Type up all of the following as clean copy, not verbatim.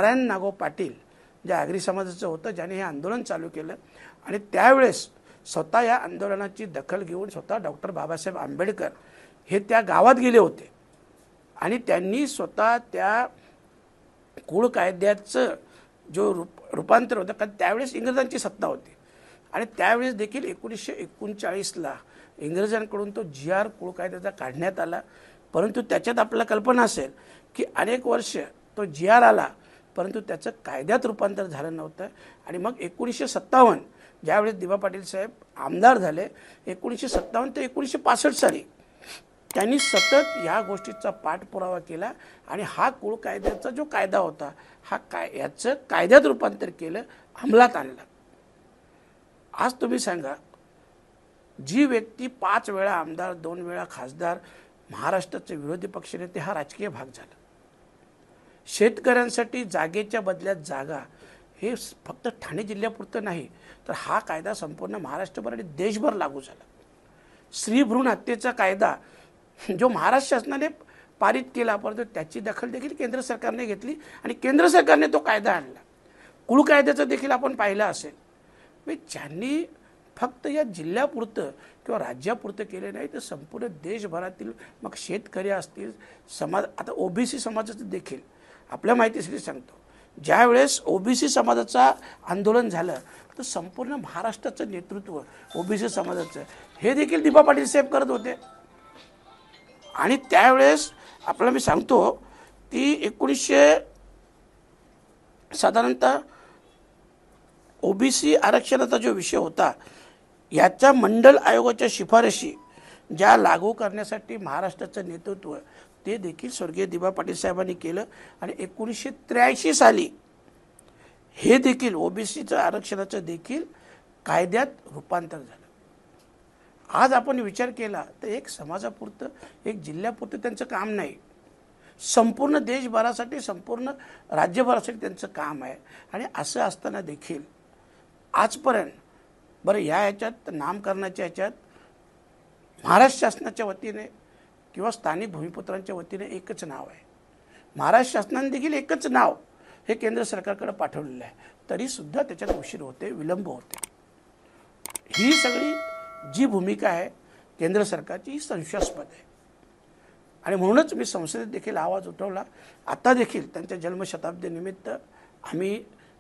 नारायण नागो पाटील जे आगरी समाजाचं होतं, ज्याने हे आंदोलन चालू केलं आणि त्यावेळेस स्वतः या आंदोलनाची दखल घेऊन स्वतः डॉक्टर बाबासाहेब आंबेडकर हे त्या गावात गेले होते आणि त्यांनी स्वतः त्या कुळ कायद्याचं जो रूपांतर होतं, कारण त्यावेळेस इंग्रजांची सत्ता होती आणि त्यावेळेस देखील 1939ला इंग्रजांकडून तो GR कुळ कायद्याचा काढण्यात आला. परंतु त्याच्यात आपल्याला कल्पना असेल की अनेक वर्ष तो GR आला, परंतु त्याचं कायद्यात रूपांतर झालं नव्हतं. आणि मग 1957 ज्यावेळेस दिवा पाटील साहेब आमदार झाले, 1957 ते 1965 साली त्यांनी सतत या गोष्टीचा पाठपुरावा केला आणि हा कुळ कायद्याचा जो कायदा होता याचं कायद्यात रूपांतर केलं, अंमलात आणलं. आज तुम्ही सांगा, जी व्यक्ती 5 वेळा आमदार, 2 वेळा खासदार, महाराष्ट्राचे विरोधी पक्षनेते, हा राजकीय भाग झाला. शेतकऱ्यांसाठी जागेच्या बदल्यात जागा हे फक्त ठाणे जिल्ह्यापुरतं नाही, तर हा कायदा संपूर्ण महाराष्ट्रभर आणि देशभर लागू झाला. स्त्री भ्रूण हत्येचा कायदा जो महाराष्ट्र शासनाने पारित केला, परंतु त्याची दखल देखील केंद्र सरकारने घेतली आणि केंद्र सरकारने तो कायदा आणला. कुळ कायद्याचं देखील आपण पाहिलं असेल. ज्यांनी फक्त या जिल्ह्यापुरतं किंवा राज्यापुरतं केले नाही, तर संपूर्ण देशभरातील, मग शेतकरी असतील, समाज, आता OBC समाजाचं देखील आपल्या माहितीसाठी सांगतो, ज्यावेळेस OBC समाजाचं आंदोलन झालं तर संपूर्ण महाराष्ट्राचं नेतृत्व OBC समाजाचं हे देखील दिबा पाटील साहेब करत होते. आणि त्यावेळेस आपल्याला मी सांगतो की साधारणतः OBC आरक्षणाचा जो विषय होता, याच्या मंडल आयोगाच्या शिफारशी ज्या लागू करण्यासाठी महाराष्ट्राचं नेतृत्व ते देखील स्वर्गीय दिबा पाटील साहेबांनी केलं आणि 1983 साली हे देखील OBCचं आरक्षणाचं देखील कायद्यात रूपांतर झालं. आज आपण विचार केला तर एक समाजापुरतं, एक जिल्ह्यापुरतं त्यांचं काम नाही, संपूर्ण देशभरासाठी, संपूर्ण राज्यभरासाठी त्यांचं काम आहे. आणि असं असताना देखील आजपर्यंत बरं याच्यात नामकरणाच्या याच्यात महाराष्ट्र शासनाच्या वतीने किंवा स्थानिक भूमिपुत्रांच्या वतीने एकच नाव आहे. महाराष्ट्र शासनाने देखील एकच नाव हे केंद्र सरकारकडे पाठवलेलं आहे, तरीसुद्धा त्याच्यात उशीर होते, विलंब होते. ही सगळी जी भूमिका आहे केंद्र सरकारची, ही संशयास्पद आहे. आणि म्हणूनच मी संसदेत देखील आवाज उठवला. आता देखील त्यांच्या जन्मशताब्दीनिमित्त आम्ही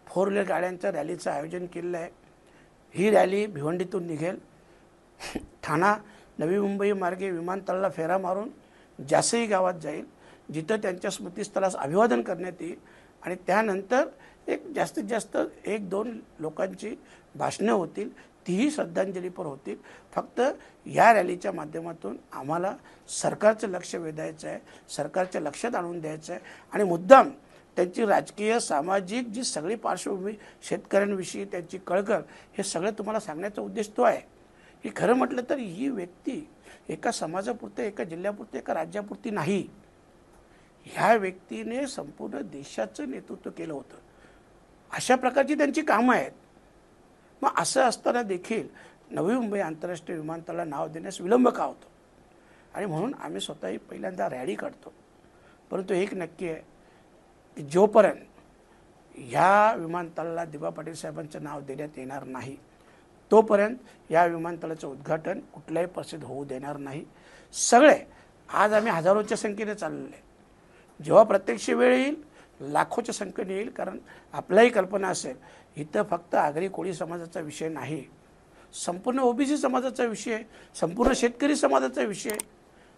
4 व्हीलर गाड्यांच्या रॅलीचं आयोजन केलेलं आहे. ही रॅली भिवंडीतून निघेल, ठाणा नवी मुंबई मार्गे विमानतळाला फेरा मारून जासई गावात जाईल, जिथं त्यांच्या स्मृतीस्थळास अभिवादन करण्यात येईल. आणि त्यानंतर एक जास्तीत जास्त 1-2 लोकांची भाषणं होतील, तीही श्रद्धांजलीपर होतील. फक्त या रॅलीच्या माध्यमातून आम्हाला सरकारचं लक्ष वेधायचं आहे, सरकारच्या लक्षात आणून द्यायचं आहे. आणि मुद्दाम त्यांची राजकीय, सामाजिक जी सगळी पार्श्वभूमी, शेतकऱ्यांविषयी त्यांची कळकळ, हे सगळं तुम्हाला सांगण्याचा उद्देश तो आहे की खरं म्हटलं तर ही व्यक्ती एका समाजापुरते, एका जिल्ह्यापुरते, एका राज्यापुरती नाही, ह्या व्यक्तीने संपूर्ण देशाचं नेतृत्व केलं होतं. अशा प्रकारची त्यांची कामं आहेत. मग असं असताना देखील नवी मुंबई आंतरराष्ट्रीय विमानतळाला नाव देण्यास विलंब का होतो? आणि म्हणून आम्ही स्वतःही पहिल्यांदा रॅली काढतो. परंतु एक नक्की आहे की जोपर्यंत ह्या विमानतळाला दिबा पाटील साहेबांचं नाव देण्यात येणार नाही, तोपर्यंत या विमानतळाचं उद्घाटन कुठल्याही परिस्थितीत होऊ देणार नाही. सगळे आज आम्ही हजारोच्या संख्येने चाललेले आहे. जेव्हा प्रत्यक्ष वेळ येईल, लाखोच्या संख्येने येईल. कारण आपल्याही कल्पना असेल, इथं फक्त आगरी कोळी समाजाचा विषय नाही, संपूर्ण OBC समाजाचा विषय, संपूर्ण शेतकरी समाजाचा विषय,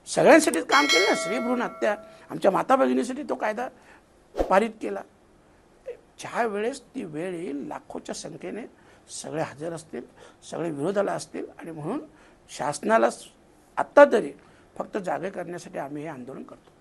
सगळ्यांसाठीच काम केलं ना. स्त्री भ्रूण हत्या, आमच्या माता भगिनीसाठी तो कायदा पारित केला. ज्या वेळेस ती वेळ येईल, लाखोच्या संख्येने सगळे हजर असतील, सगळे विरोधाला असतील. आणि म्हणून शासनाला आत्ता तरी फक्त जागे करण्यासाठी आम्ही हे आंदोलन करतो.